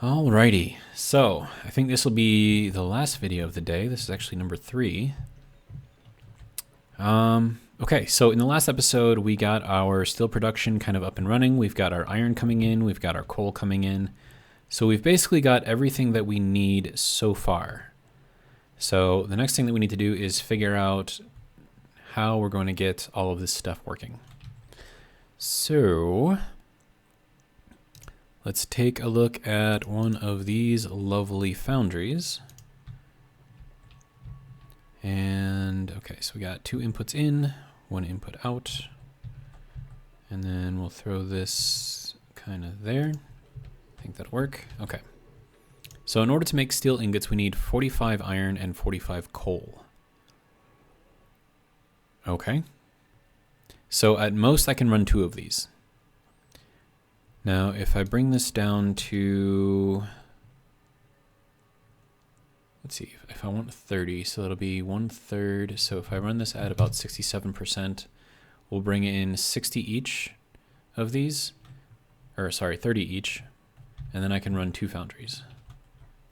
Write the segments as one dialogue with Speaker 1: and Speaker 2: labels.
Speaker 1: Alrighty, so I think this will be the last video of the day. This is actually number 3. Okay, so in the last episode, we got our steel production kind of up and running. We've got our iron coming in, we've got our coal coming in. So we've basically got everything that we need so far. So the next thing that we need to do is figure out how we're going to get all of this stuff working. So let's take a look at one of these lovely foundries. And okay, so we got 2 inputs in, 1 input out. And then we'll throw this kind of there. I think that'll work. Okay. So in order to make steel ingots, we need 45 iron and 45 coal. Okay. So at most I can run 2 of these. Now if I bring this down to, let's see, if I want 30, so it'll be 1/3. So if I run this at about 67%, we'll bring in 60 each of these, or sorry, 30 each, and then I can run 2 foundries.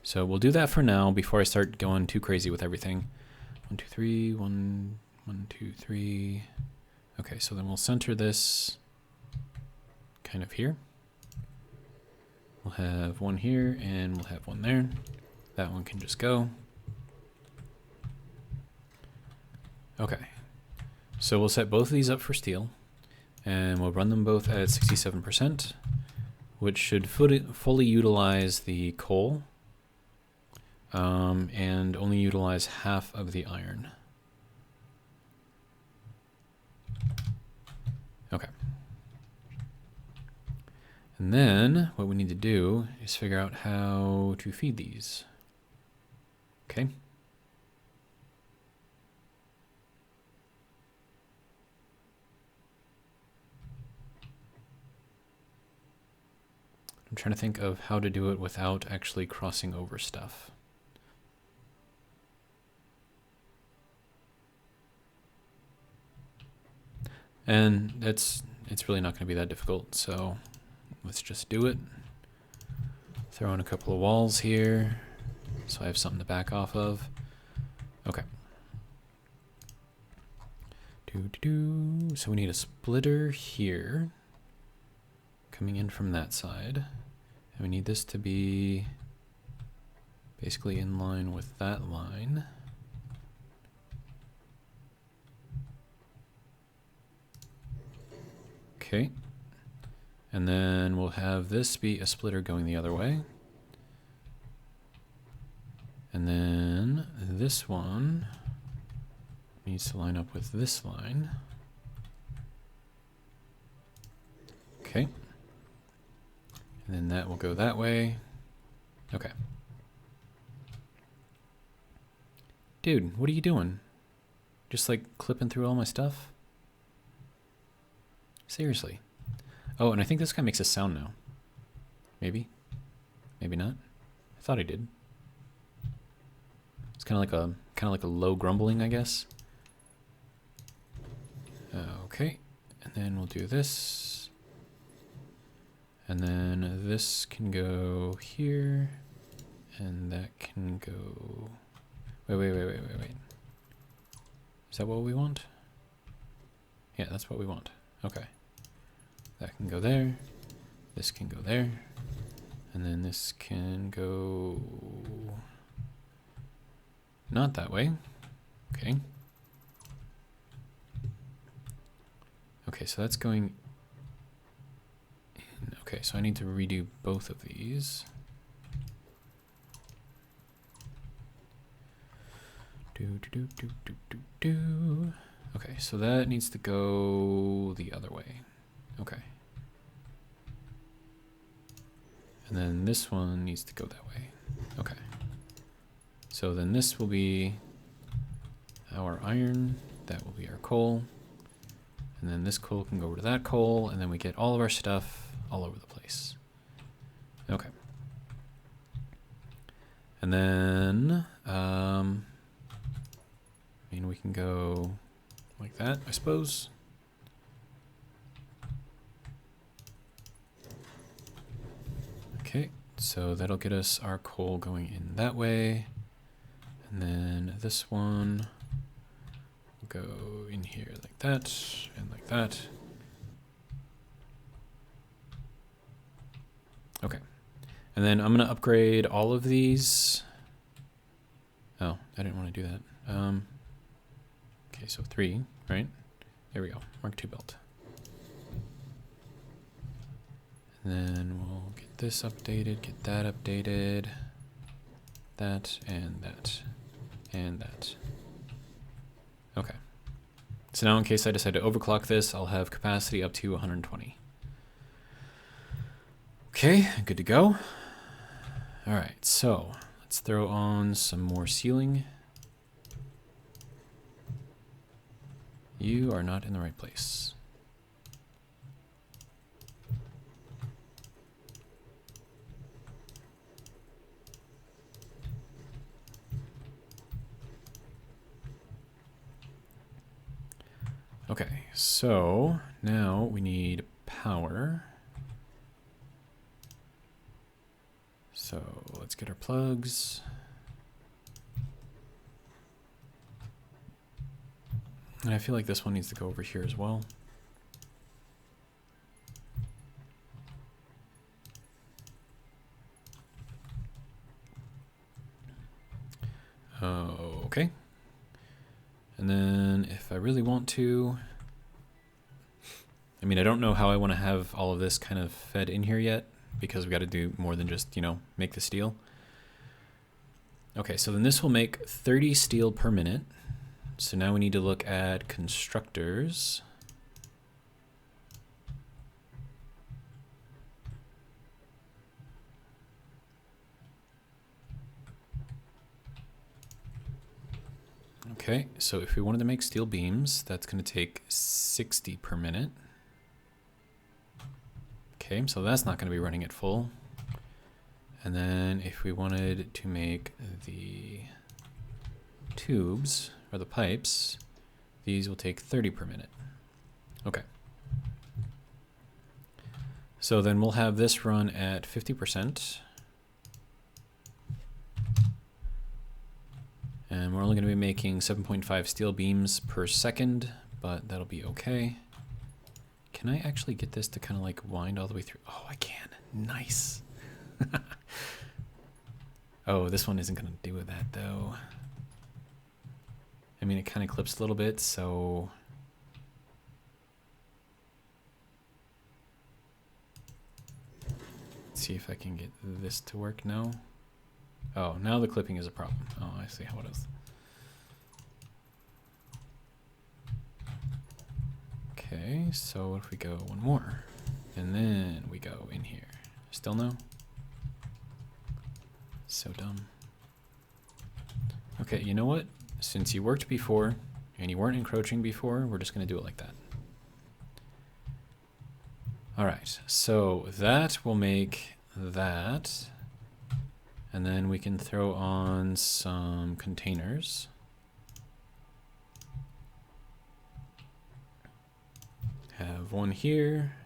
Speaker 1: So we'll do that for now before I start going too crazy with everything. 1, 2, 3, 1, 1, 2, 3. Okay, so then we'll center this kind of here. We'll have 1 here and we'll have 1 there. That one can just go. Okay, so we'll set both of these up for steel and we'll run them both at 67%, which should fully utilize the coal and only utilize half of the iron. Okay. And then what we need to do is figure out how to feed these. Okay. I'm trying to think of how to do it without actually crossing over stuff. And it's really not going to be that difficult, so let's just do it. Throw in a couple of walls here so I have something to back off of. Okay. So we need a splitter here coming in from that side. And we need this to be basically in line with that line. Okay. And then we'll have this be a splitter going the other way. And then this one needs to line up with this line. Okay. And then that will go that way. Okay. Dude, what are you doing? Just like clipping through all my stuff? Seriously. Oh, and I think this guy makes a sound now. Maybe. Maybe not. I thought he did. It's kind of like a low grumbling, I guess. Okay. And then we'll do this. And then this can go here. And that can go... Wait. Is that what we want? Yeah, that's what we want. Okay. That can go there. This can go there. And then this can go... not that way. Okay. Okay, so that's going in. Okay, so I need to redo both of these. Okay, so that needs to go the other way. Okay. And then this one needs to go that way. Okay. So then this will be our iron, that will be our coal, and then this coal can go over to that coal, and then we get all of our stuff all over the place. Okay. And then, I mean, we can go like that, I suppose. Okay, So that'll get us our coal going in that way. And then this one will go in here like that and like that. Okay. And then I'm going to upgrade all of these. Oh, I didn't want to do that. Okay, so 3, right? There we go. Mark II belt. And then we'll get this updated, get that updated, that, and that, and that. Okay. So now in case I decide to overclock this, I'll have capacity up to 120. Okay, good to go. All right, so let's throw on some more sealing. You are not in the right place. Okay, so now we need power. So let's get our plugs. And I feel like this one needs to go over here as well. Okay. And then if I really want to, I mean, I don't know how I want to have all of this kind of fed in here yet, because we got to do more than just, you know, make the steel. Okay, so then this will make 30 steel per minute. So now we need to look at constructors. Okay, so if we wanted to make steel beams, that's going to take 60 per minute. Okay, so that's not going to be running at full. And then if we wanted to make the tubes, or the pipes, these will take 30 per minute. Okay. So then we'll have this run at 50%. And we're only going to be making 7.5 steel beams per second, but that'll be okay. Can I actually get this to kind of like wind all the way through? Oh, I can. Nice. Oh, this one isn't going to do that though. I mean, it kind of clips a little bit, so... Let's see if I can get this to work now. Oh, now the clipping is a problem. Oh, I see how it is. Okay, so what if we go one more? And then we go in here. Still no? So dumb. Okay, you know what? Since you worked before, and you weren't encroaching before, we're just going to do it like that. Alright, so that will make that. And then we can throw on some containers. Have one here.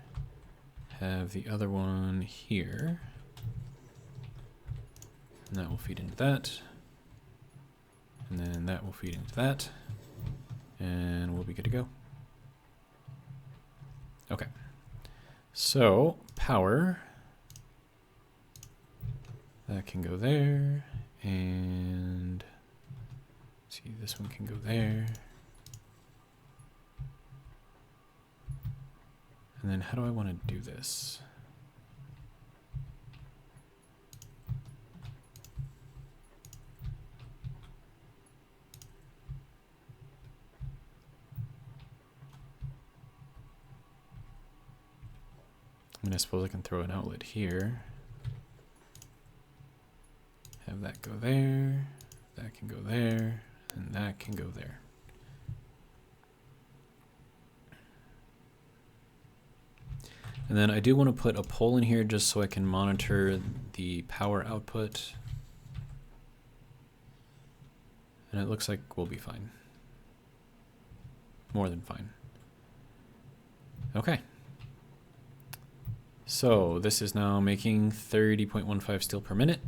Speaker 1: Have the other one here. And that will feed into that. And then that will feed into that. And we'll be good to go. Okay. So, power. That can go there. And let's see, this one can go there. And then how do I want to do this? I mean, I suppose I can throw an outlet here. Have that go there, that can go there, and that can go there. And then I do want to put a pole in here just so I can monitor the power output. And it looks like we'll be fine. More than fine. Okay. So this is now making 30.15 steel per minute.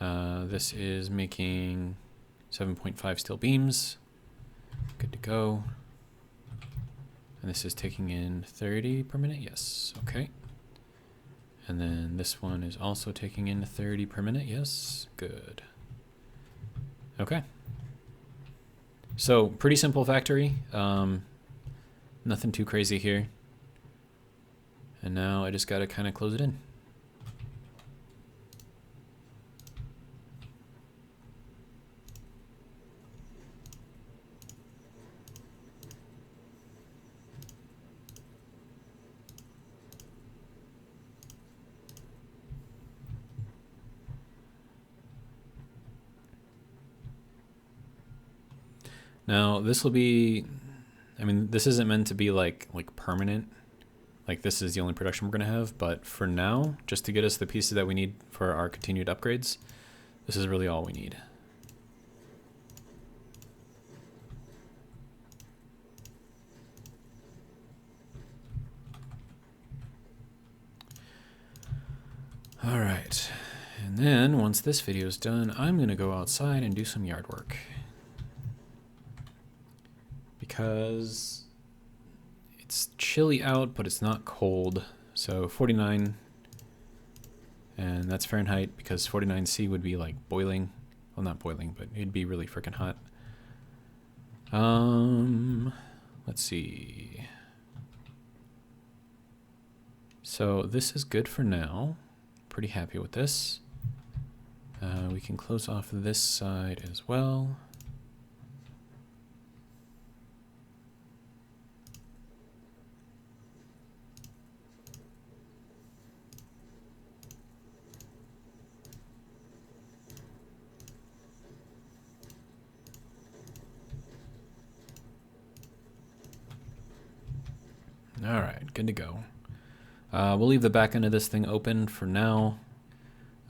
Speaker 1: This is making 7.5 steel beams. Good to go. And this is taking in 30 per minute. Yes. Okay. And then this one is also taking in 30 per minute. Yes. Good. Okay. So pretty simple factory. Nothing too crazy here. And now I just got to kind of close it in. Now this will be, I mean, this isn't meant to be like permanent. Like this is the only production we're gonna have, but for now, just to get us the pieces that we need for our continued upgrades, this is really all we need. All right, and then once this video is done, I'm gonna go outside and do some yard work. Because it's chilly out, but it's not cold. So 49, and that's Fahrenheit because 49C would be like boiling. Well, not boiling, but it'd be really freaking hot. Let's see. So this is good for now. Pretty happy with this. We can close off this side as well. All right, good to go. We'll leave the back end of this thing open for now.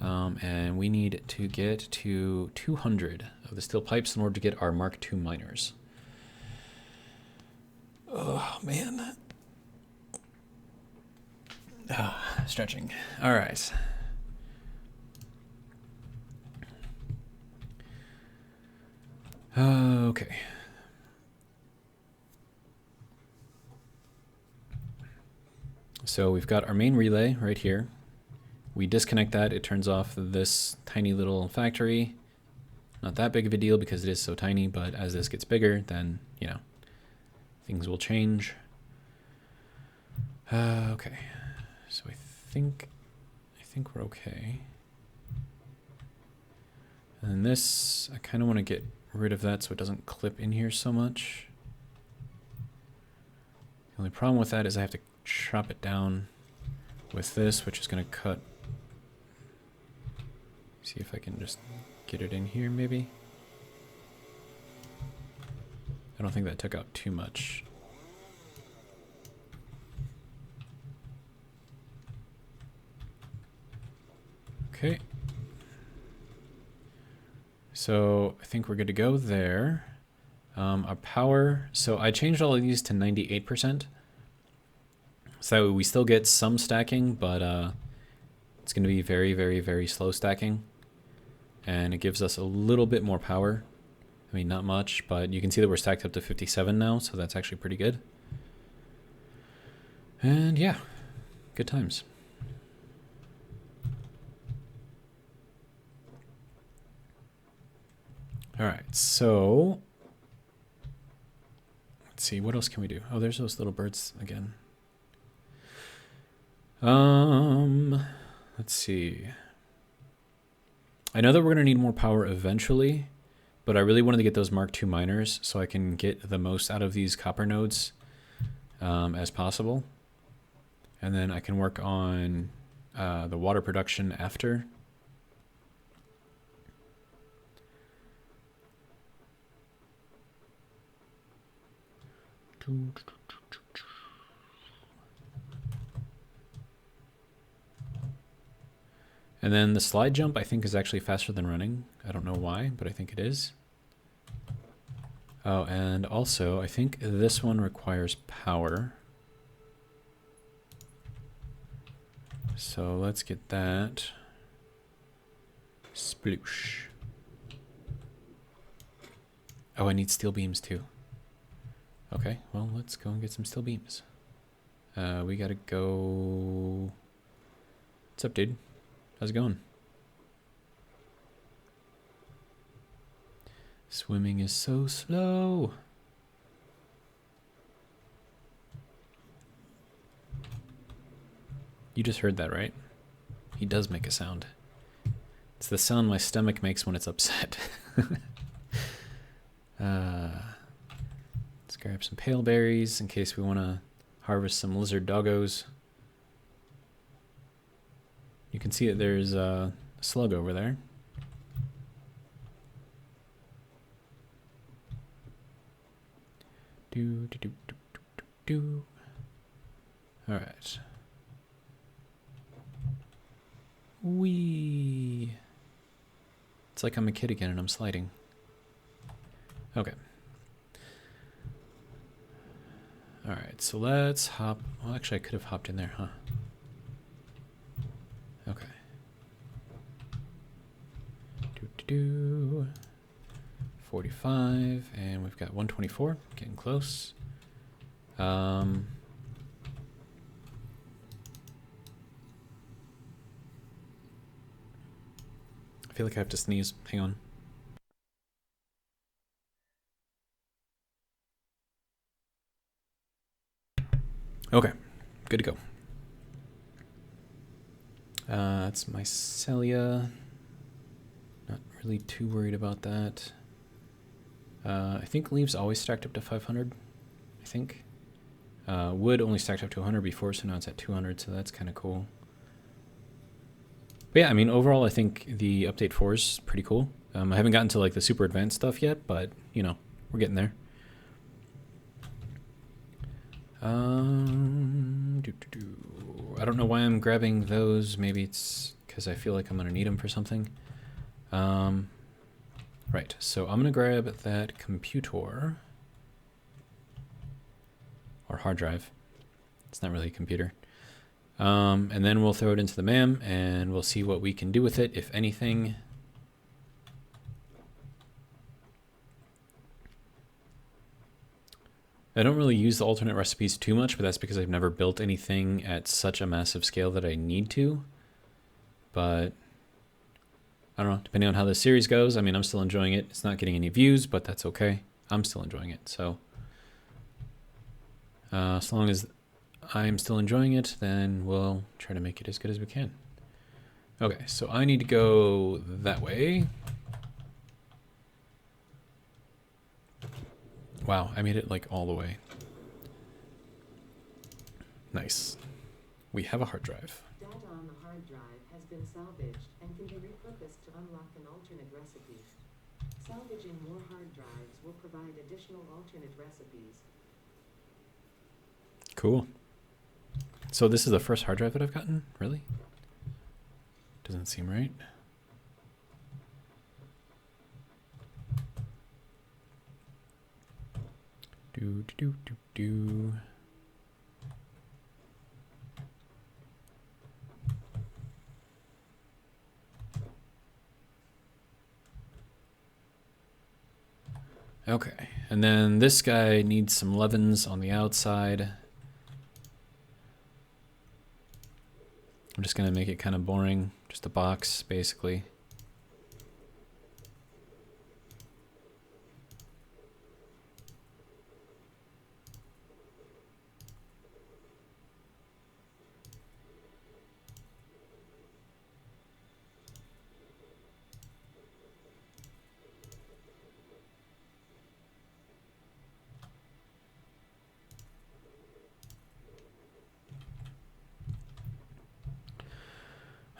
Speaker 1: And we need to get to 200 of the steel pipes in order to get our Mk2 miners. Oh, man. Stretching. All right. Okay. So we've got our main relay right here. We disconnect that, it turns off this tiny little factory. Not that big of a deal because it is so tiny, but as this gets bigger, then, you know, things will change. Okay, so I think we're okay. And then this, I kind of want to get rid of that so it doesn't clip in here so much. The only problem with that is I have to chop it down with this, which is going to cut. See if I can just get it in here, maybe. I don't think that took out too much. Okay. So I think we're good to go there. Our power, so I changed all of these to 98%. So that way we still get some stacking, but it's going to be very, very, very slow stacking. And it gives us a little bit more power. I mean, not much, but you can see that we're stacked up to 57 now, so that's actually pretty good. And yeah, good times. All right, so let's see, what else can we do? Oh, there's those little birds again. Let's see. I know that we're going to need more power eventually, but I really wanted to get those Mk2 miners so I can get the most out of these copper nodes as possible. And then I can work on the water production after. And then the slide jump, I think, is actually faster than running. I don't know why, but I think it is. Oh, and also, I think this one requires power. So let's get that. Sploosh. Oh, I need steel beams too. Okay, well, let's go and get some steel beams. We gotta go... What's up, dude? How's it going? Swimming is so slow. You just heard that, right? He does make a sound. It's the sound my stomach makes when it's upset. Let's grab some pale berries in case we want to harvest some lizard doggos. You can see that there's a slug over there. Do do do do do do do. All right. Wee. It's like I'm a kid again and I'm sliding. Okay. All right, so let's hop. Well, actually, I could have hopped in there, huh? Okay. Do do do. 45, and we've got 124. Getting close. I feel like I have to sneeze. Hang on. Okay, good to go. That's mycelia. Not really too worried about that. I think leaves always stacked up to 500. I think. Wood only stacked up to 100 before, so now it's at 200, so that's kind of cool. But yeah, I mean, overall, I think the update 4 is pretty cool. I haven't gotten to like the super advanced stuff yet, but you know, we're getting there. I don't know why I'm grabbing those. Maybe it's because I feel like I'm gonna need them for something. Right, so I'm gonna grab that computer or hard drive. It's not really a computer. And then we'll throw it into the MAM and we'll see what we can do with it, if anything. I don't really use the alternate recipes too much, but that's because I've never built anything at such a massive scale that I need to. But I don't know, depending on how this series goes, I mean, I'm still enjoying it. It's not getting any views, but that's okay. I'm still enjoying it, so. As long as I'm still enjoying it, then we'll try to make it as good as we can. Okay, so I need to go that way. Wow, I made it like all the way. Nice. We have a hard drive.
Speaker 2: Data on the hard drive has been salvaged and can be repurposed to unlock an alternate recipe. Salvaging more hard drives will provide additional alternate recipes.
Speaker 1: Cool. So this is the first hard drive that I've gotten? Really? Doesn't seem right. Do do do do. Okay, and then this guy needs some levens on the outside. I'm just gonna make it kind of boring, just a box basically.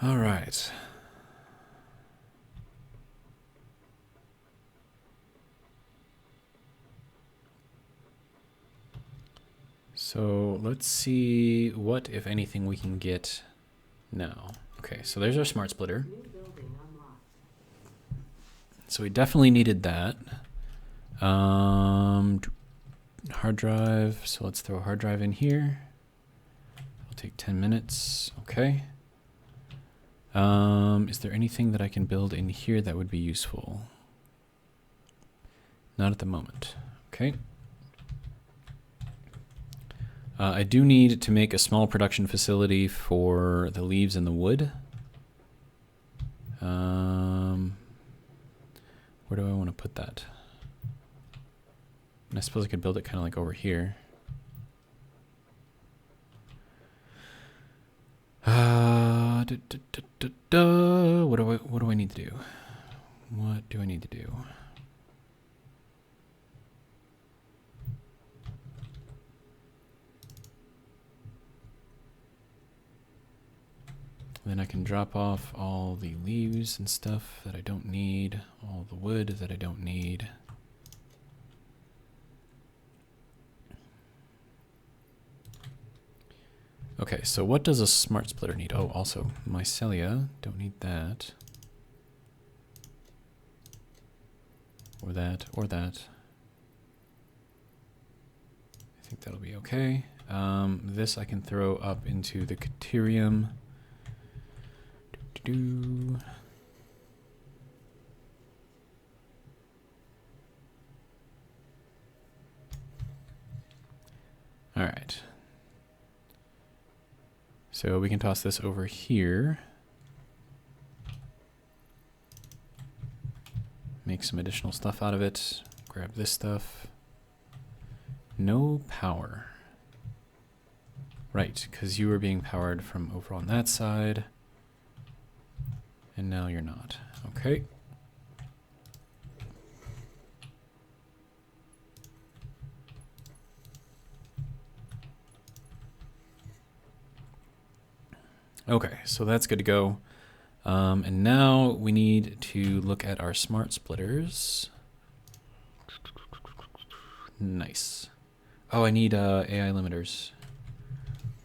Speaker 1: All right. So let's see what, if anything, we can get now. Okay, so there's our smart splitter. So we definitely needed that. Hard drive. So let's throw a hard drive in here. It'll take 10 minutes. Okay. Is there anything that I can build in here that would be useful? Not at the moment. Okay. I do need to make a small production facility for the leaves and the wood. Where do I want to put that? And I suppose I could build it kind of like over here. What do I need to do? What do I need to do? Then I can drop off all the leaves and stuff that I don't need, all the wood that I don't need. Okay, so what does a smart splitter need? Oh, also mycelia, don't need that. Or that, or that. I think that'll be okay. This I can throw up into the Caterium. All right. So we can toss this over here. Make some additional stuff out of it. Grab this stuff. No power. Right, because you were being powered from over on that side. And now you're not. Okay. Okay, so that's good to go. And now we need to look at our smart splitters. Nice. Oh, I need AI limiters.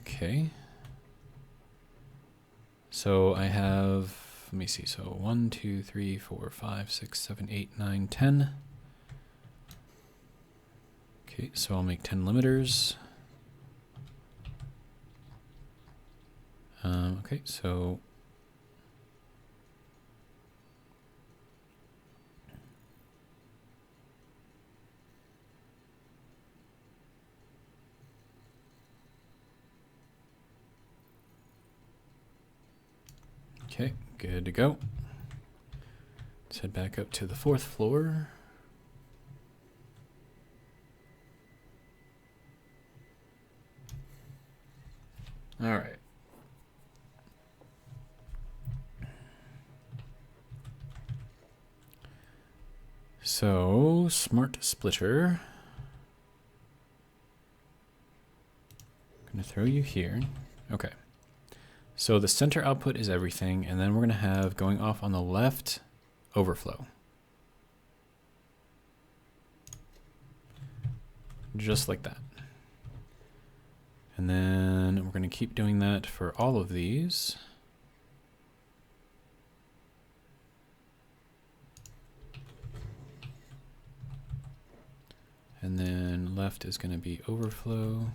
Speaker 1: Okay. So I have, let me see, so 1, 2, 3, 4, 5, 6, 7, 8, 9, 10. Okay, so I'll make 10 limiters. Okay, so okay, good to go. Let's head back up to the 4th floor. All right. So, smart splitter. I'm going to throw you here. Okay. So the center output is everything, and then we're going to have, going off on the left, overflow. Just like that. And then we're going to keep doing that for all of these. And then left is going to be overflow.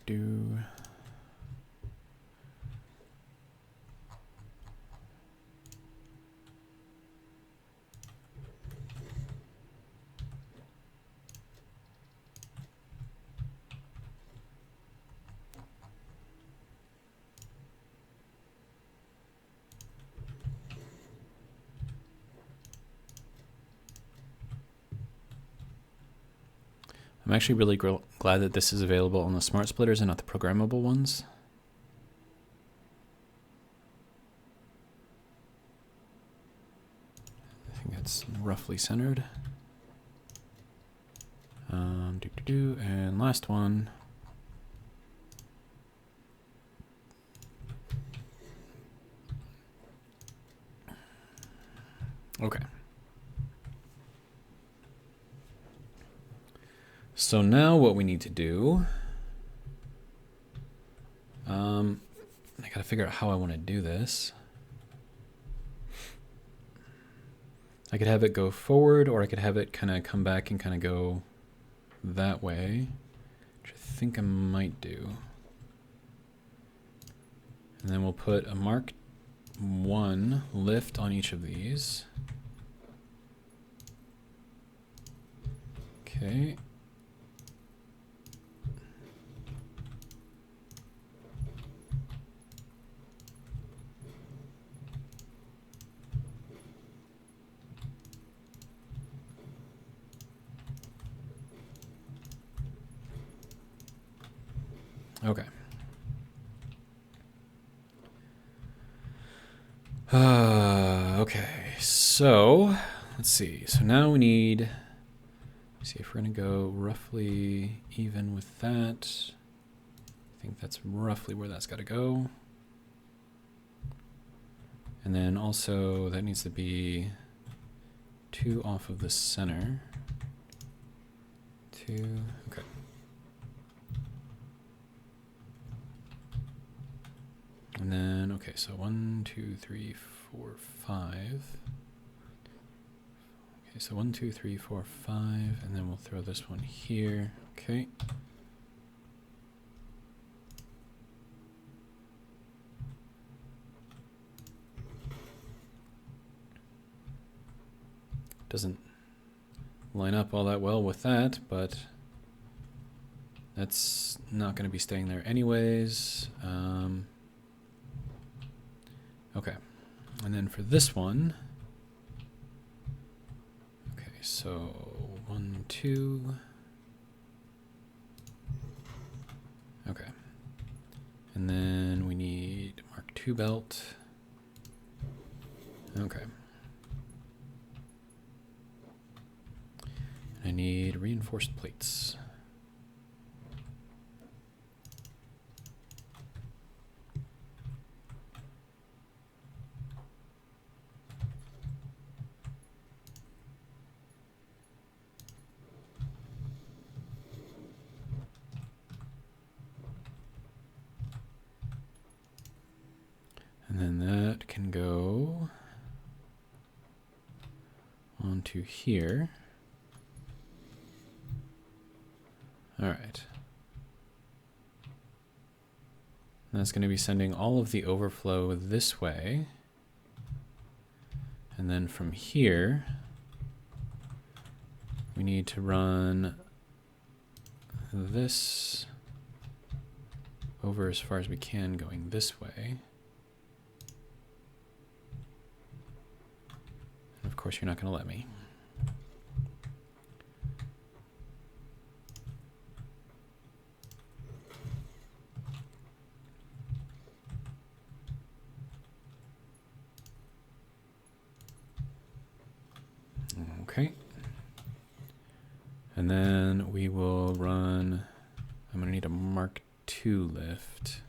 Speaker 1: Do. I'm actually really glad that this is available on the smart splitters and not the programmable ones. I think that's roughly centered. And last one. Okay. So now what we need to do, I gotta figure out how I want to do this. I could have it go forward, or I could have it kind of come back and kind of go that way, which I think I might do. And then we'll put a Mark 1 lift on each of these. Okay. Okay. Okay, so let's see. So now we need, see if we're going to go roughly even with that. I think that's roughly where that's got to go. And then also that needs to be 2 off of the center. 2, okay. And then, okay, so 1, 2, 3, 4, 5. Okay, so 1, 2, 3, 4, 5, and then we'll throw this one here. Okay. Doesn't line up all that well with that, but that's not going to be staying there anyways. Okay, and then for this one, okay, so 1, 2, okay, and then we need Mark 2 belt, okay, and I need reinforced plates. And then that can go onto here. All right. And that's going to be sending all of the overflow this way. And then from here, we need to run this over as far as we can going this way. And of course, you're not going to let me. Okay. And then we will run, I'm going to need a Mark 2 lift.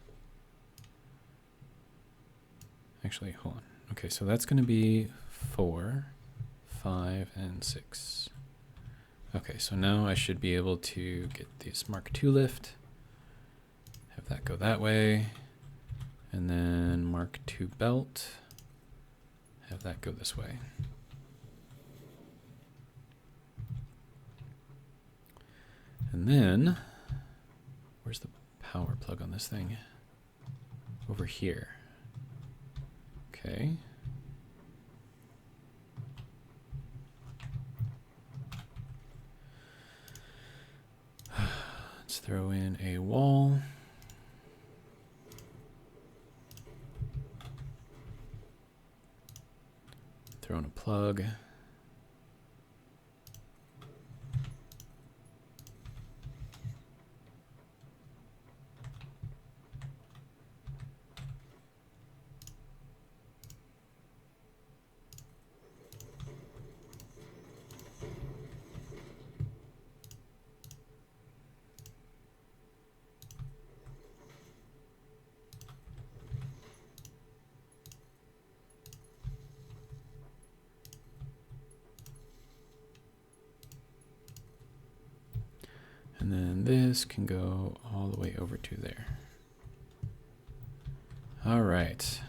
Speaker 1: Actually, hold on. Okay, so that's going to be 4, 5, and 6. Okay, so now I should be able to get this Mark 2 lift, have that go that way, and then Mark 2 belt, have that go this way. And then, where's the power plug on this thing? Over here. Okay. Let's throw in a wall. Throw in a plug. And then this can go all the way over to there. All right.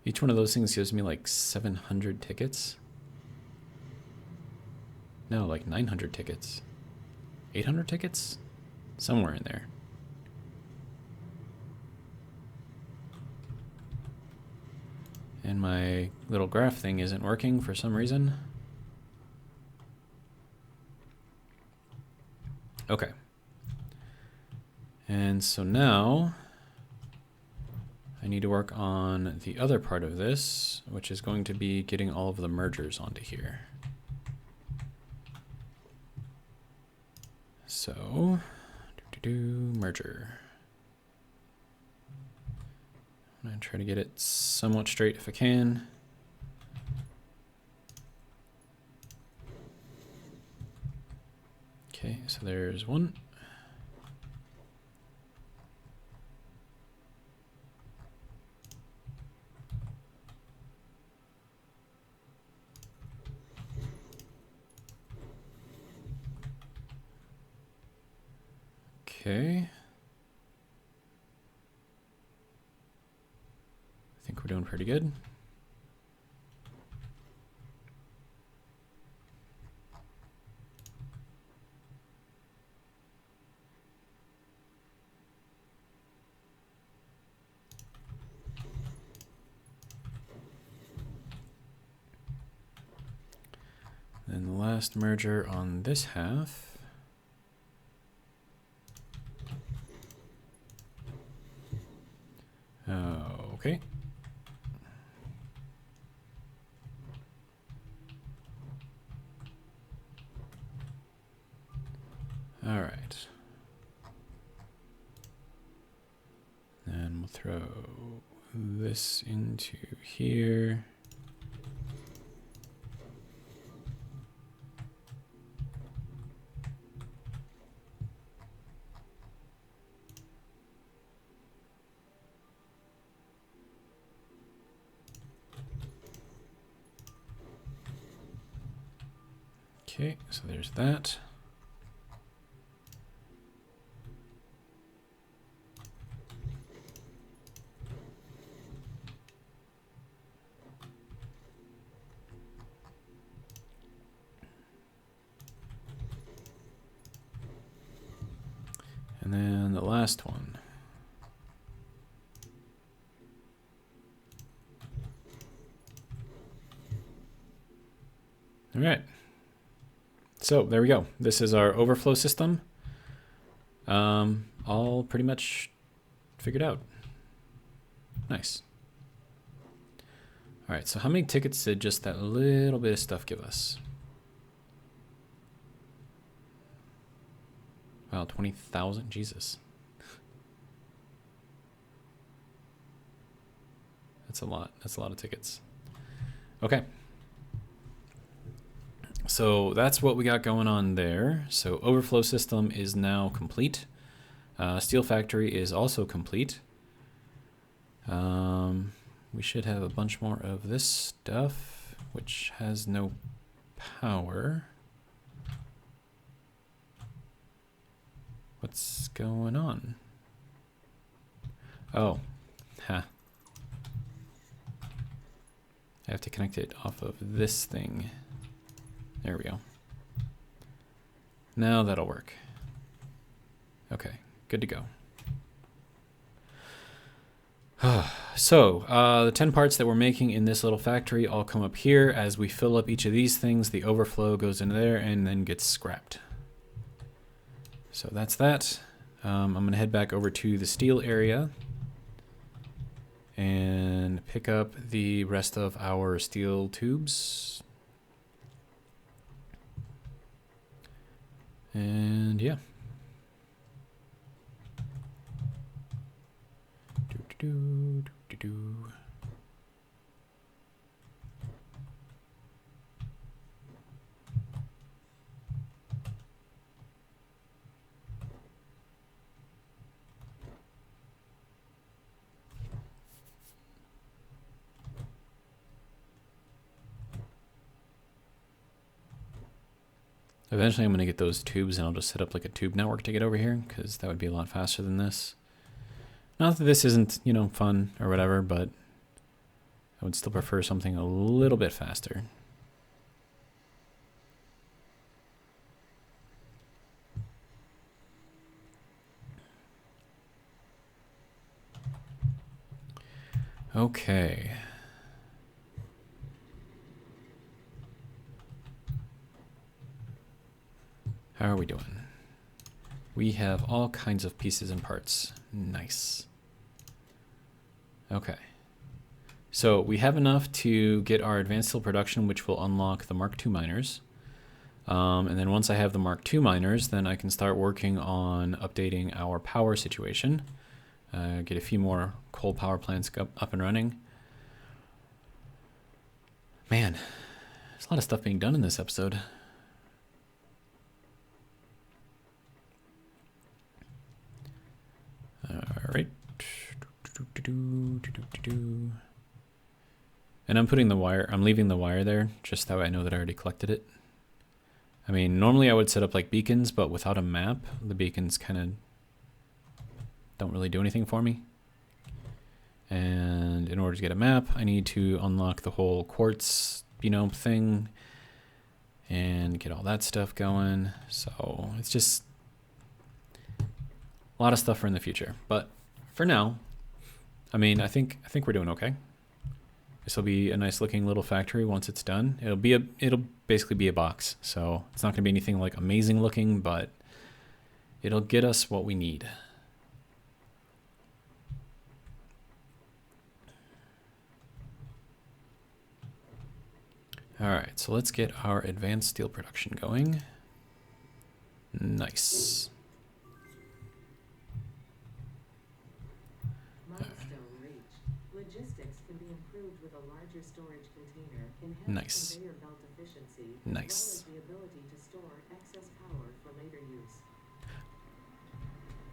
Speaker 1: Each one of those things gives me like 700 tickets. No, like 900 tickets. 800 tickets? Somewhere in there. And my little graph thing isn't working for some reason. Okay. And so now I need to work on the other part of this, which is going to be getting all of the mergers onto here. So, merger. I'm gonna try to get it somewhat straight if I can. Okay, so there's one. Okay. I think we're doing pretty good. Then the last merger on this half. Okay. All right. And we'll throw this into here. Okay, so there's that. And then the last one. All right. So there we go. This is our overflow system. All pretty much figured out. Nice. All right, so how many tickets did just that little bit of stuff give us? Wow, 20,000? Jesus. That's a lot. That's a lot of tickets. Okay. So that's what we got going on there. So overflow system is now complete. Steel factory is also complete. We should have a bunch more of this stuff, which has no power. What's going on? Oh, ha. I have to connect it off of this thing. There we go. Now that'll work. Okay, good to go. So, the 10 parts that we're making in this little factory all come up here. As we fill up each of these things, the overflow goes into there and then gets scrapped. So that's that. I'm going to head back over to the steel area and pick up the rest of our steel tubes. And yeah. Do. Eventually I'm going to get those tubes and I'll just set up like a tube network to get over here, because that would be a lot faster than this. Not that this isn't, you know, fun or whatever, but I would still prefer something a little bit faster. Okay. How are we doing? We have all kinds of pieces and parts. Nice. Okay. So we have enough to get our advanced steel production, which will unlock the Mark II miners. And then once I have the Mark II miners, then I can start working on updating our power situation. Get a few more coal power plants up and running. Man, there's a lot of stuff being done in this episode. All right. And I'm putting the wire, I'm leaving the wire there just that way I know that I already collected it. I mean, normally I would set up like beacons, but without a map, the beacons kind of don't really do anything for me. And in order to get a map, I need to unlock the whole quartz, you know, thing and get all that stuff going. So it's just a lot of stuff for in the future. But for now, I mean, I think we're doing okay. This will be a nice looking little factory once it's done. It'll basically be a box. So it's not going to be anything like amazing looking, but it'll get us what we need. All right, so let's get our advanced steel production going. Nice.
Speaker 2: Milestone reached. Logistics can be improved with a larger storage container,
Speaker 1: Nice.
Speaker 2: conveyor belt efficiency,
Speaker 1: Nice.
Speaker 2: as well as the ability to store excess power for later use.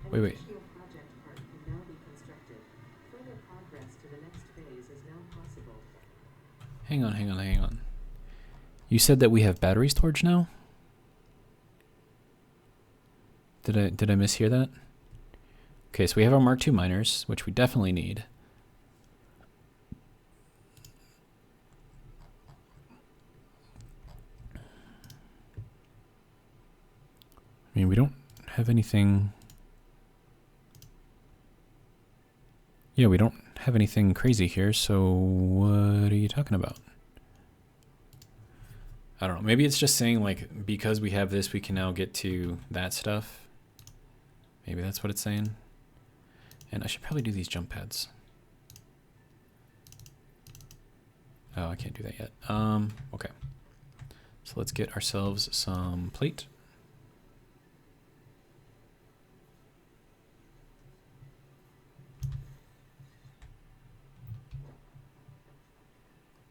Speaker 2: An
Speaker 1: Wait.
Speaker 2: additional project part can now be constructed. Further progress to the next phase is now possible.
Speaker 1: Hang on. You said that we have battery storage now? Did I mishear that? Okay, so we have our Mark II miners, which we definitely need. I mean, we don't have anything. Yeah, we don't have anything crazy here, so what are you talking about? I don't know. Maybe it's just saying, like, because we have this, we can now get to that stuff. Maybe that's what it's saying. And I should probably do these jump pads. Oh, I can't do that yet. Okay. So let's get ourselves some plate.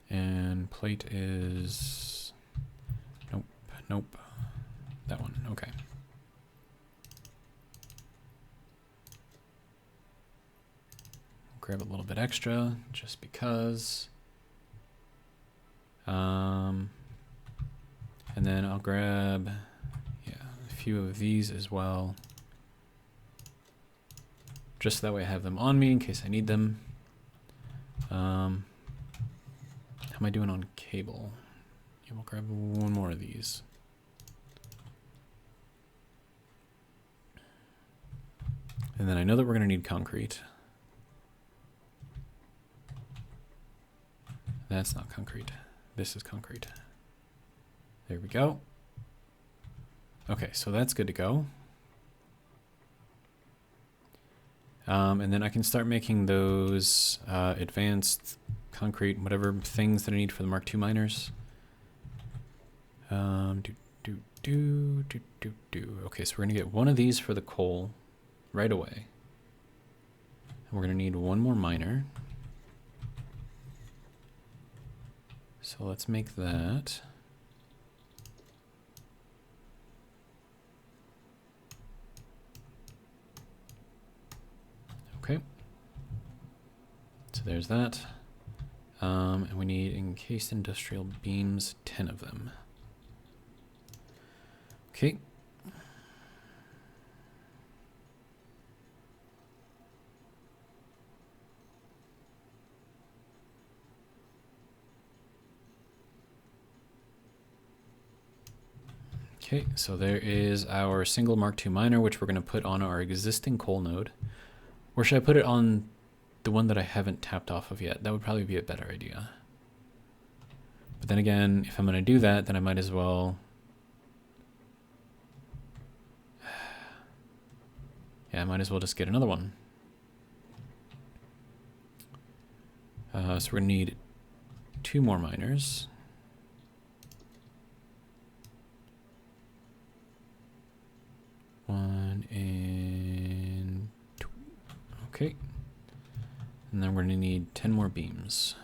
Speaker 1: And plate is... Nope. That one, okay. Grab a little bit extra, just because. And then I'll grab, a few of these as well. Just so that way I have them on me in case I need them. How am I doing on cable? Yeah, we'll grab one more of these. And then I know that we're going to need concrete. That's not concrete. This is concrete. There we go. Okay, so that's good to go. And then I can start making those advanced concrete, whatever things that I need for the Mark II miners. Okay, so we're gonna get one of these for the coal right away. And we're gonna need one more miner. So let's make that. Okay. So there's that. And we need encased industrial beams, 10 of them. Okay. Okay, so there is our single Mark II miner, which we're going to put on our existing coal node. Or should I put it on the one that I haven't tapped off of yet? That would probably be a better idea. But then again, if I'm going to do that, then I might as well... yeah, I might as well just get another one. So we're going to need 2 more miners. One and 2. Okay. And then we're going to need 10 more beams.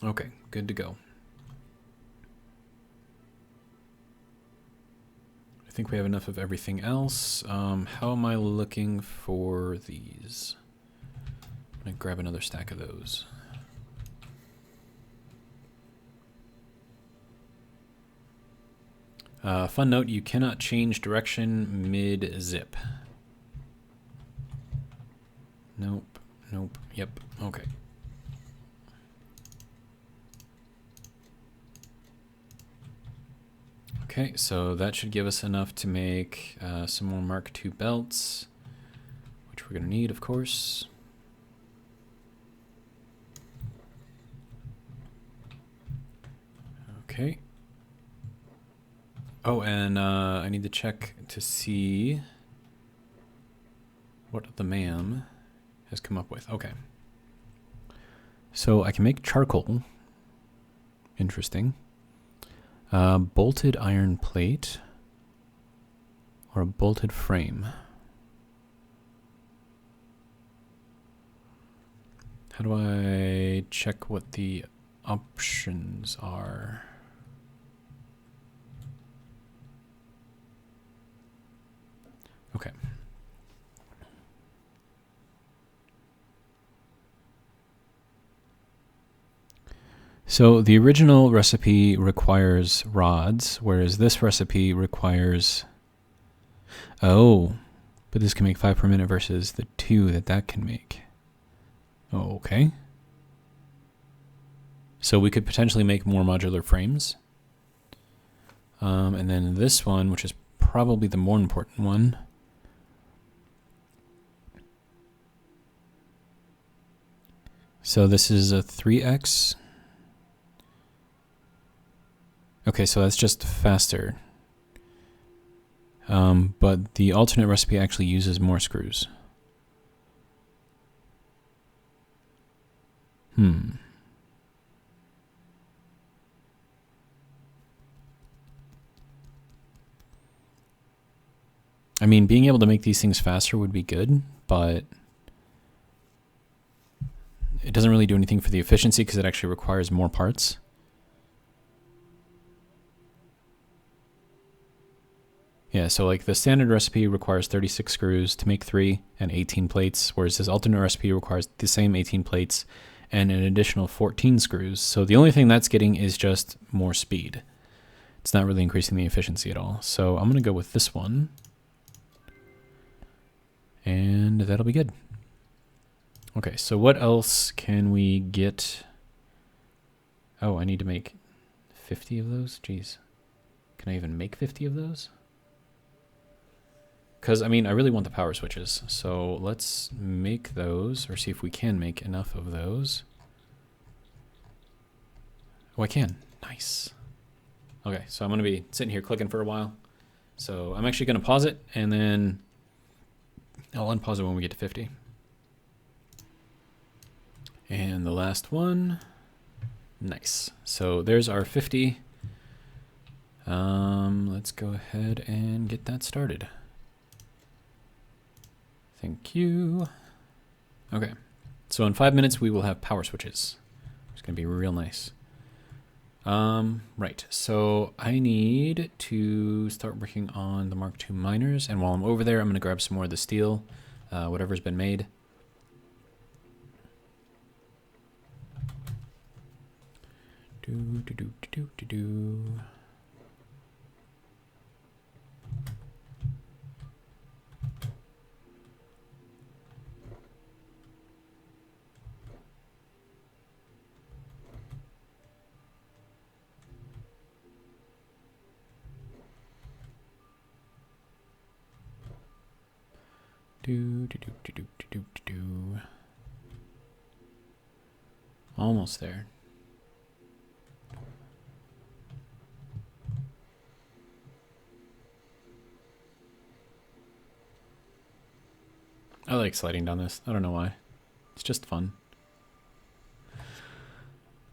Speaker 1: Okay, good to go. I think we have enough of everything else. How am I looking for these? I'm going to grab another stack of those. Fun note, you cannot change direction mid-zip. Nope, nope, yep, okay. Okay, so that should give us enough to make some more Mark II belts, which we're going to need, of course. Okay. Oh, and I need to check to see what the ma'am has come up with. Okay. So I can make charcoal. Interesting. Bolted iron plate or a bolted frame. How do I check what the options are? Okay. So the original recipe requires rods, whereas this recipe requires... oh, but this can make 5 per minute versus the 2 that can make. Oh, okay. So we could potentially make more modular frames. And then this one, which is probably the more important one. So this is a 3x. Okay, so that's just faster. But the alternate recipe actually uses more screws. I mean, being able to make these things faster would be good, but it doesn't really do anything for the efficiency because it actually requires more parts. Yeah, so like the standard recipe requires 36 screws to make 3 and 18 plates, whereas this alternate recipe requires the same 18 plates and an additional 14 screws. So the only thing that's getting is just more speed. It's not really increasing the efficiency at all. So I'm going to go with this one. And that'll be good. Okay, so what else can we get? Oh, I need to make 50 of those? Jeez. Can I even make 50 of those? Because, I mean, I really want the power switches. So let's make those, or see if we can make enough of those. Oh, I can. Nice. Okay, so I'm going to be sitting here clicking for a while. So I'm actually going to pause it, and then I'll unpause it when we get to 50. And the last one. Nice. So there's our 50. Let's go ahead and get that started. Thank you. Okay, so in 5 minutes we will have power switches. It's going to be real nice. Right. So I need to start working on the Mark II miners, and while I'm over there, I'm going to grab some more of the steel, whatever's been made. Do. Almost there. I like sliding down this. I don't know why. It's just fun.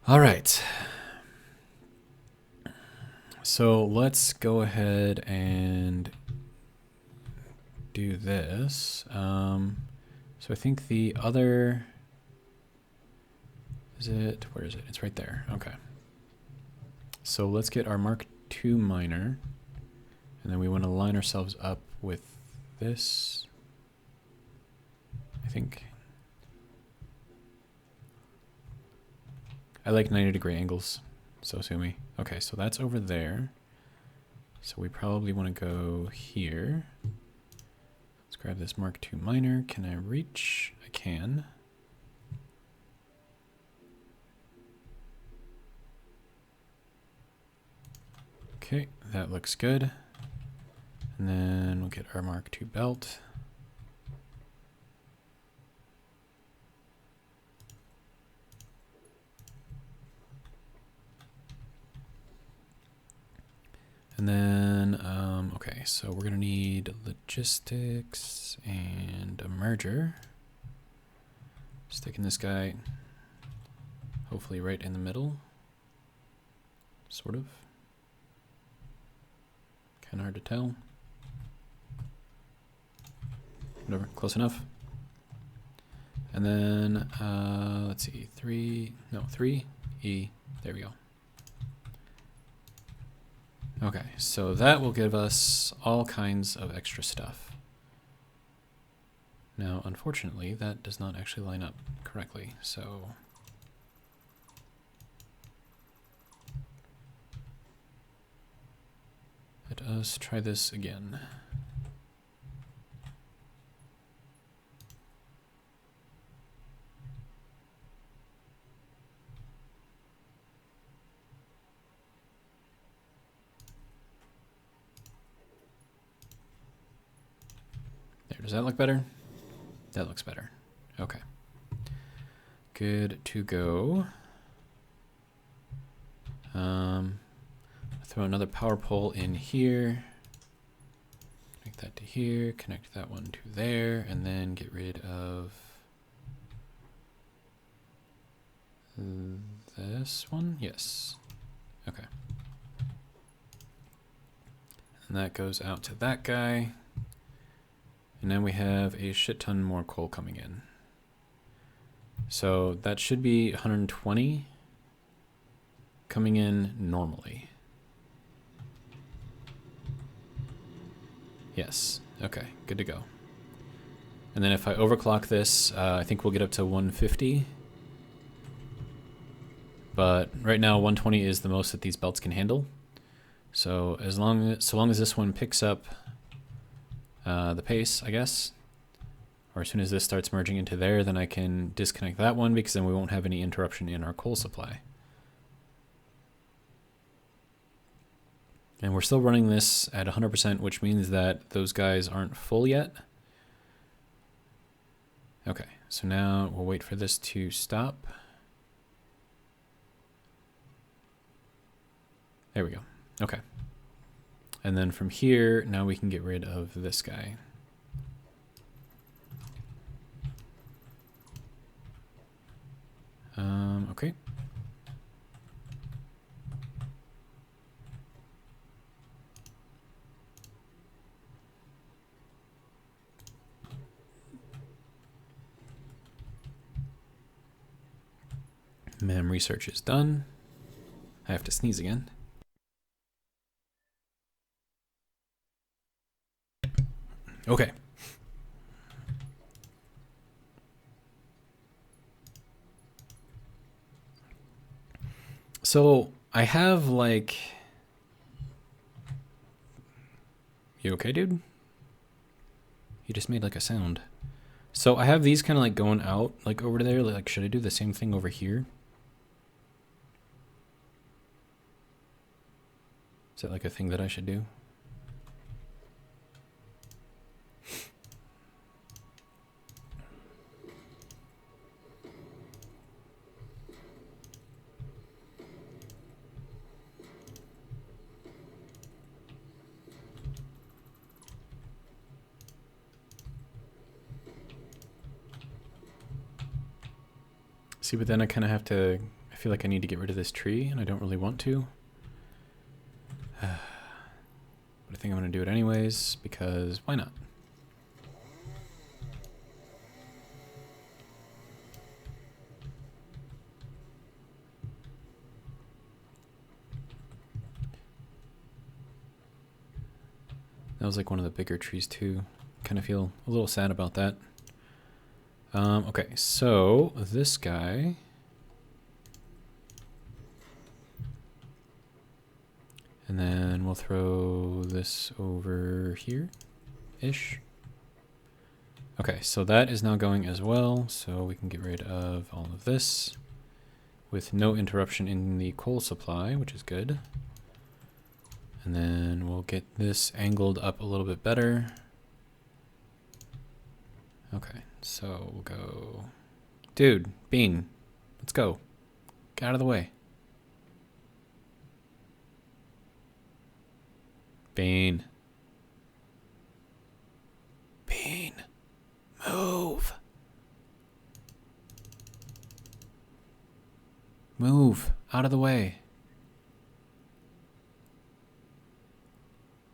Speaker 1: All right. So let's go ahead and do this. So I think the other, where is it? It's right there. Okay. So let's get our Mark II miner, and then we want to line ourselves up with this, I think. I like 90-degree angles, so sue me. Okay, so that's over there. So we probably want to go here. Let's grab this Mark II miner. Can I reach? I can. Okay, that looks good. And then we'll get our Mark II belt. And then, okay, so we're gonna need logistics and a merger. Sticking this guy hopefully right in the middle, sort of. Kind of hard to tell. Whatever, close enough. And then, let's see, 3, E, there we go. Okay, so that will give us all kinds of extra stuff. Now, unfortunately, that does not actually line up correctly, so let us try this again. There, does that look better? That looks better. Okay. Good to go. Throw another power pole in here. Connect that to here, connect that one to there, and then get rid of this one? Yes. Okay. And that goes out to that guy. And then we have a shit ton more coal coming in. So that should be 120 coming in normally. Yes. Okay, good to go. And then if I overclock this, I think we'll get up to 150. But right now 120 is the most that these belts can handle. So so long as this one picks up the pace, I guess, or as soon as this starts merging into there, then I can disconnect that one, because then we won't have any interruption in our coal supply. And we're still running this at 100%, which means that those guys aren't full yet. Okay, so now we'll wait for this to stop. There we go. Okay. And then from here, now we can get rid of this guy. Okay. Mem research is done. I have to sneeze again. Okay. So I have like... You okay, dude? You just made like a sound. So I have these kind of like going out like over there. Like, should I do the same thing over here? Is that like a thing that I should do? See, but then I kind of have to... I feel like I need to get rid of this tree, and I don't really want to. But I think I'm going to do it anyways, because why not? That was like one of the bigger trees too. Kind of feel a little sad about that. Okay, so this guy... And then we'll throw this over here-ish. Okay, so that is now going as well, so we can get rid of all of this with no interruption in the coal supply, which is good. And then we'll get this angled up a little bit better. Okay, so we'll go... Dude, Bean, let's go. Get out of the way. Bean. Bean. Move. Move. Out of the way.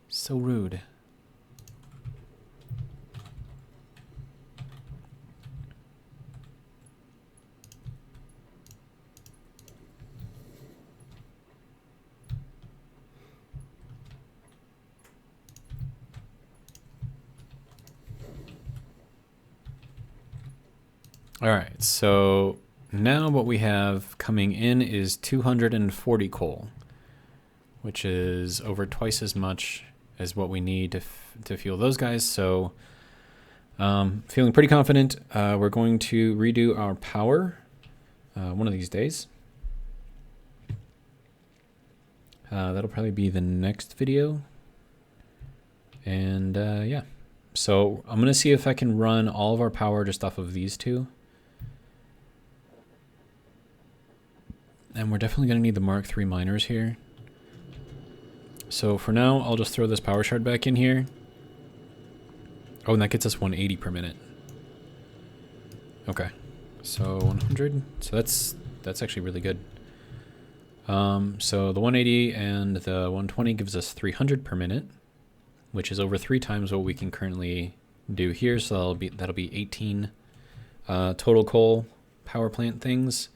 Speaker 1: So rude. All right, so now what we have coming in is 240 coal, which is over twice as much as what we need to fuel those guys. So feeling pretty confident. We're going to redo our power one of these days. That'll probably be the next video. And yeah, so I'm going to see if I can run all of our power just off of these two. And we're definitely going to need the Mark III miners here. So for now, I'll just throw this power shard back in here. Oh, and that gets us 180 per minute. Okay, so 100. So that's actually really good. So the 180 and the 120 gives us 300 per minute, which is over 3 times what we can currently do here. So that'll be 18 total coal power plant things.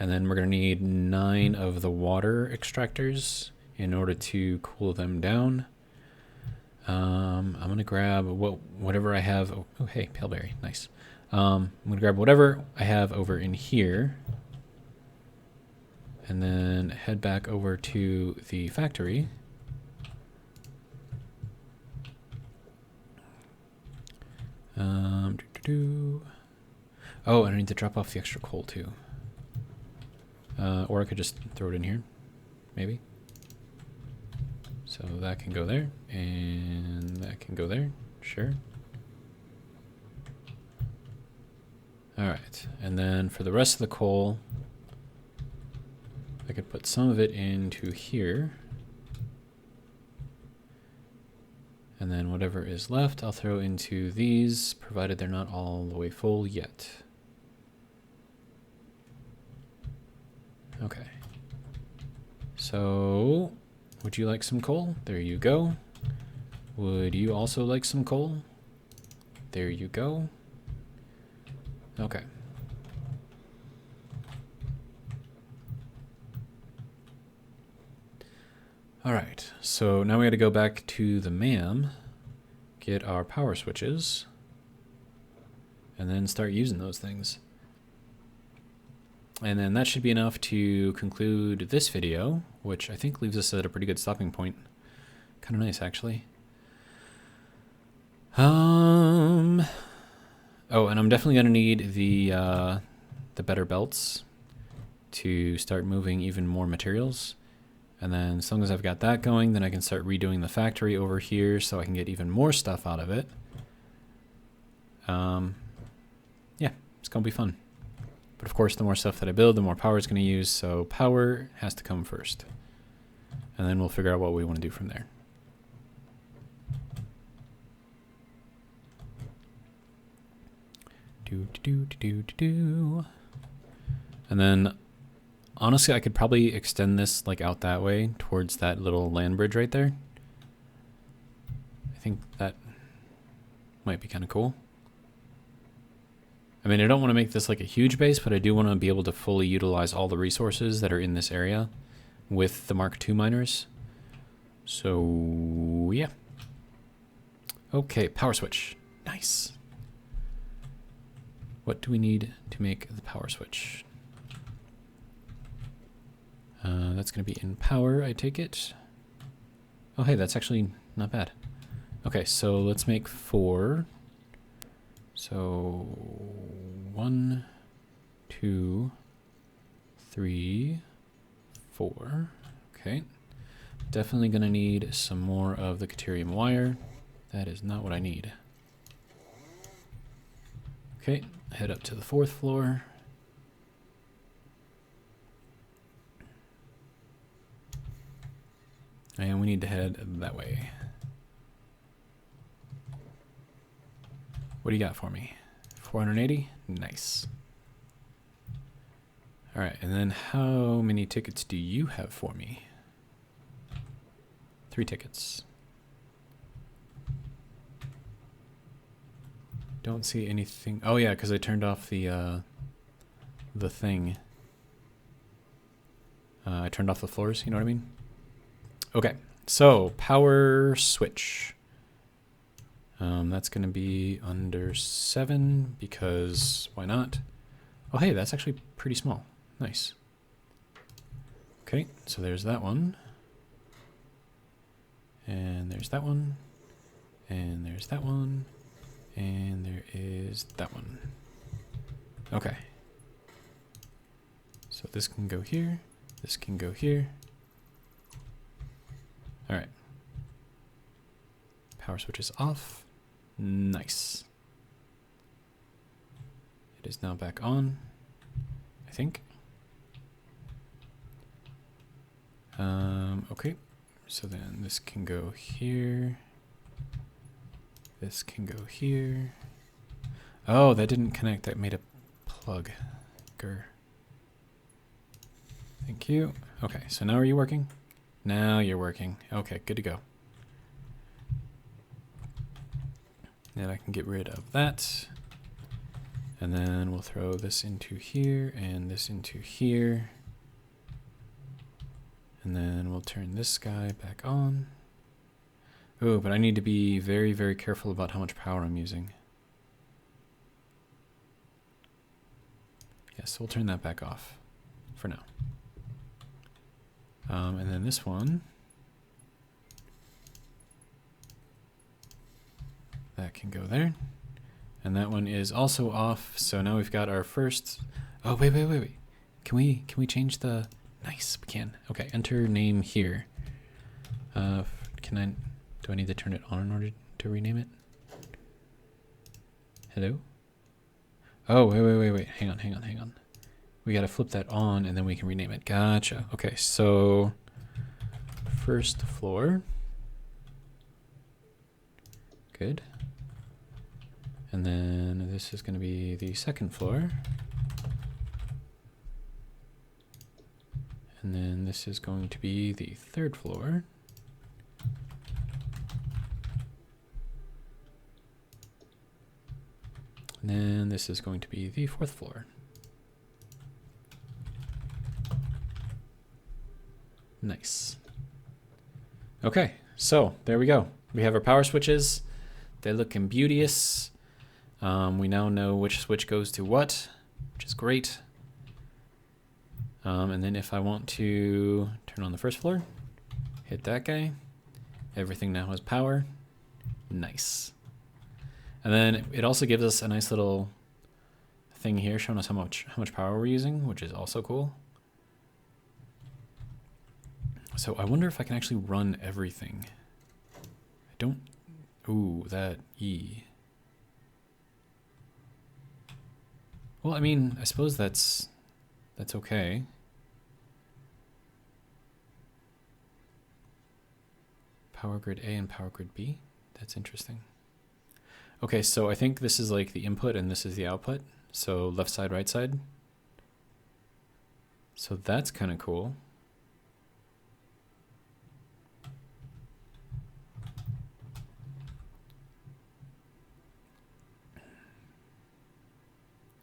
Speaker 1: And then we're going to need 9 of the water extractors in order to cool them down. I'm going to grab whatever I have. Oh, hey, Paleberry. Nice. I'm going to grab whatever I have over in here. And then head back over to the factory. Oh, and I need to drop off the extra coal too. Or I could just throw it in here, maybe. So that can go there, and that can go there, sure. All right, and then for the rest of the coal, I could put some of it into here. And then whatever is left, I'll throw into these, provided they're not all the way full yet. Okay. So, would you like some coal? There you go. Would you also like some coal? There you go. Okay. All right, so now we got to go back to the MAM, get our power switches, and then start using those things. And then that should be enough to conclude this video, which I think leaves us at a pretty good stopping point. Kind of nice, actually. Oh, and I'm definitely gonna need the better belts to start moving even more materials. And then as long as I've got that going, then I can start redoing the factory over here so I can get even more stuff out of it. Yeah, it's gonna be fun. But of course, the more stuff that I build, the more power it's gonna use, so power has to come first. And then we'll figure out what we want to do from there. And then honestly, I could probably extend this like out that way towards that little land bridge right there. I think that might be kind of cool. I mean, I don't want to make this like a huge base, but I do want to be able to fully utilize all the resources that are in this area with the Mk2 miners. So yeah. Okay, power switch. Nice. What do we need to make the power switch? That's going to be in power, I take it. Oh, hey, that's actually not bad. Okay, so let's make 4. So 1, 2, 3, 4. Okay. Definitely going to need some more of the Caterium wire. That is not what I need. Okay, head up to the 4th floor. And we need to head that way. What do you got for me? 480? Nice. All right, and then how many tickets do you have for me? 3 tickets. Don't see anything. Oh yeah, because I turned off the thing. I turned off the floors, you know what I mean? Okay, so power switch. That's going to be under 7 because why not? Oh, hey, that's actually pretty small. Nice. Okay, so there's that one. And there's that one. And there's that one. And there is that one. Okay. So this can go here. This can go here. All right. Power switch is off. Nice. It is now back on, I think. Okay. So then this can go here. This can go here. Oh, that didn't connect. That made a plug. Grr. Thank you. Okay, so now are you working? Now you're working. Okay, good to go. And I can get rid of that. And then we'll throw this into here and this into here. And then we'll turn this guy back on. Oh, but I need to be very, very careful about how much power I'm using. Yes, we'll turn that back off for now. And then this one. That can go there. And that one is also off. So now we've got our first. Oh, wait. Can we change the. Nice, we can. Okay, enter name here. Do I need to turn it on in order to rename it? Hello? Oh, wait. Hang on. We gotta flip that on and then we can rename it. Gotcha. Okay, so first floor. Good. And then this is gonna be the second floor. And then this is going to be the third floor. And then this is going to be the fourth floor. Nice. Okay, so there we go. We have our power switches. They're looking beauteous. We now know which switch goes to what, which is great. And then if I want to turn on the first floor, hit that guy. Everything now has power. Nice. And then it also gives us a nice little thing here showing us how much power we're using, which is also cool. So I wonder if I can actually run everything. I don't. Ooh, that E. Well, I mean, I suppose that's okay. Power grid A and power grid B. That's interesting. Okay, so I think this is like the input and this is the output. So left side, right side. So that's kind of cool.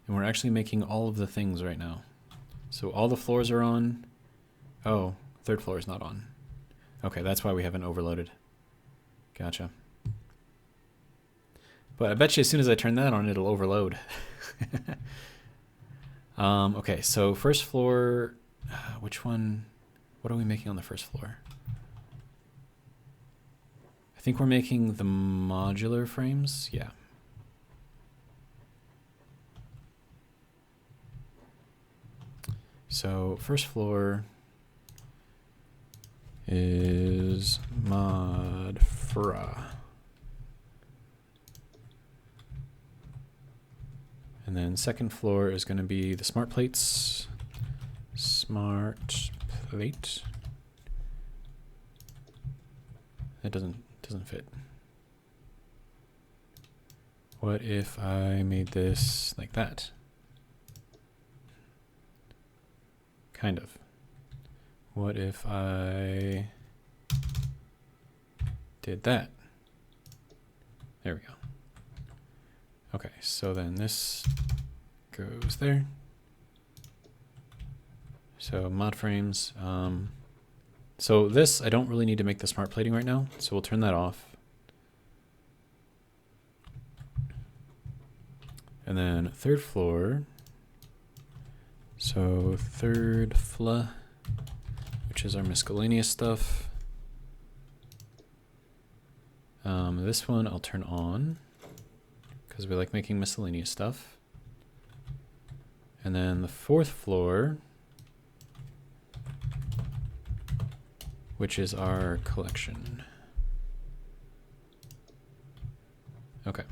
Speaker 1: And we're actually making all of the things right now. So all the floors are on. Oh, third floor is not on. Okay, that's why we haven't overloaded. Gotcha. But I bet you as soon as I turn that on, it'll overload. Okay, so first floor, which one? What are we making on the first floor? I think we're making the modular frames. Yeah. So first floor is mod fra. And then second floor is going to be the smart plates. Smart plate. That doesn't fit. What if I made this like that? Kind of. What if I did that? There we go. Okay, so then this goes there. So mod frames. So this, I don't really need to make the smart plating right now, so we'll turn that off. And then third floor. So third fla, which is our miscellaneous stuff. This one I'll turn on because we like making miscellaneous stuff. And then the fourth floor, which is our collection. Okay.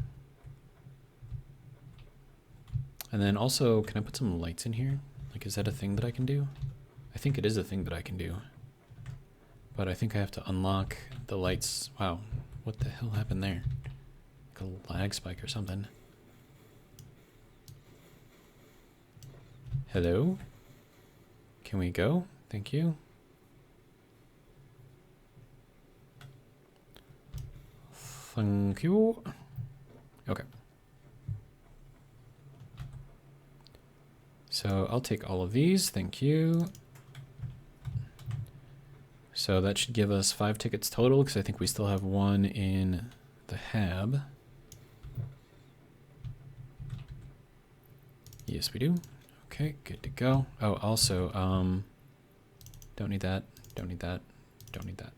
Speaker 1: And then also, can I put some lights in here? Like, is that a thing that I can do? I think it is a thing that I can do. But I think I have to unlock the lights. Wow, what the hell happened there? Like a lag spike or something. Hello? Can we go? Thank you. Thank you. Okay. So I'll take all of these, thank you. So that should give us 5 tickets total, because I think we still have one in the hab. Yes, we do. Okay, good to go. Oh, also, don't need that, don't need that, don't need that.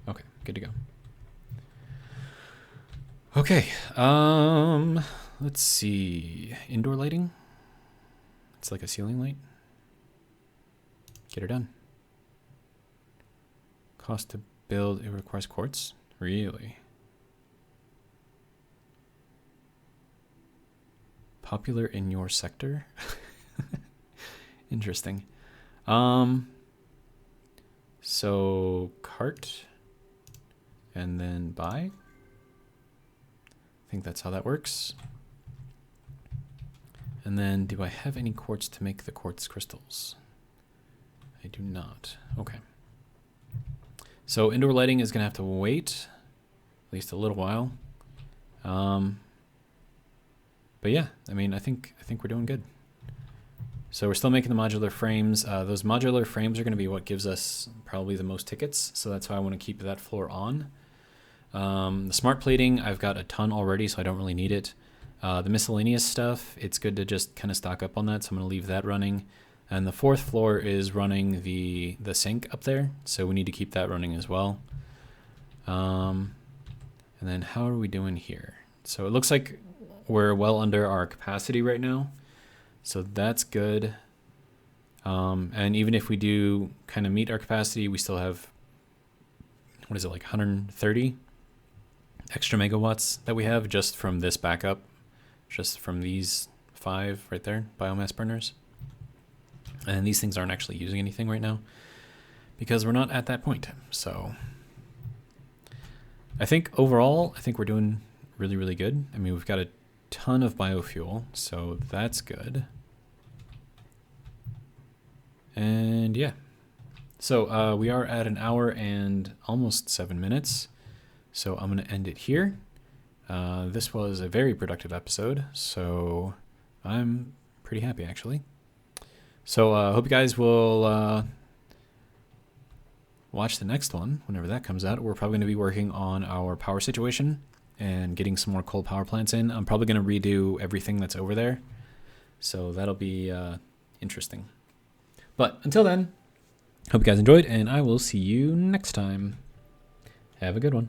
Speaker 1: Okay, good to go. Okay, let's see. Indoor lighting. It's like a ceiling light. Get her done. Cost to build, it requires quartz? Really? Popular in your sector? Interesting. So cart and then buy. I think that's how that works. And then do I have any quartz to make the quartz crystals? I do not. Okay. So indoor lighting is gonna have to wait at least a little while. But yeah, I mean, I think we're doing good. So we're still making the modular frames. Those modular frames are going to be what gives us probably the most tickets. So that's why I want to keep that floor on. The smart plating, I've got a ton already, so I don't really need it. The miscellaneous stuff, it's good to just kind of stock up on that, so I'm going to leave that running. And the fourth floor is running the sink up there, so we need to keep that running as well. And then how are we doing here? So it looks like we're well under our capacity right now, so that's good. And even if we do kind of meet our capacity, we still have, what is it, like 130 extra megawatts that we have just from this backup, just from these 5 right there, biomass burners. And these things aren't actually using anything right now because we're not at that point. So I think overall, I think we're doing really, really good. I mean, we've got a ton of biofuel, so that's good. And yeah, so we are at an hour and almost 7 minutes. So I'm going to end it here. This was a very productive episode, so I'm pretty happy actually. So I hope you guys will watch the next one whenever that comes out. We're probably going to be working on our power situation and getting some more coal power plants in. I'm probably going to redo everything that's over there, so that'll be interesting. But until then, hope you guys enjoyed, and I will see you next time. Have a good one.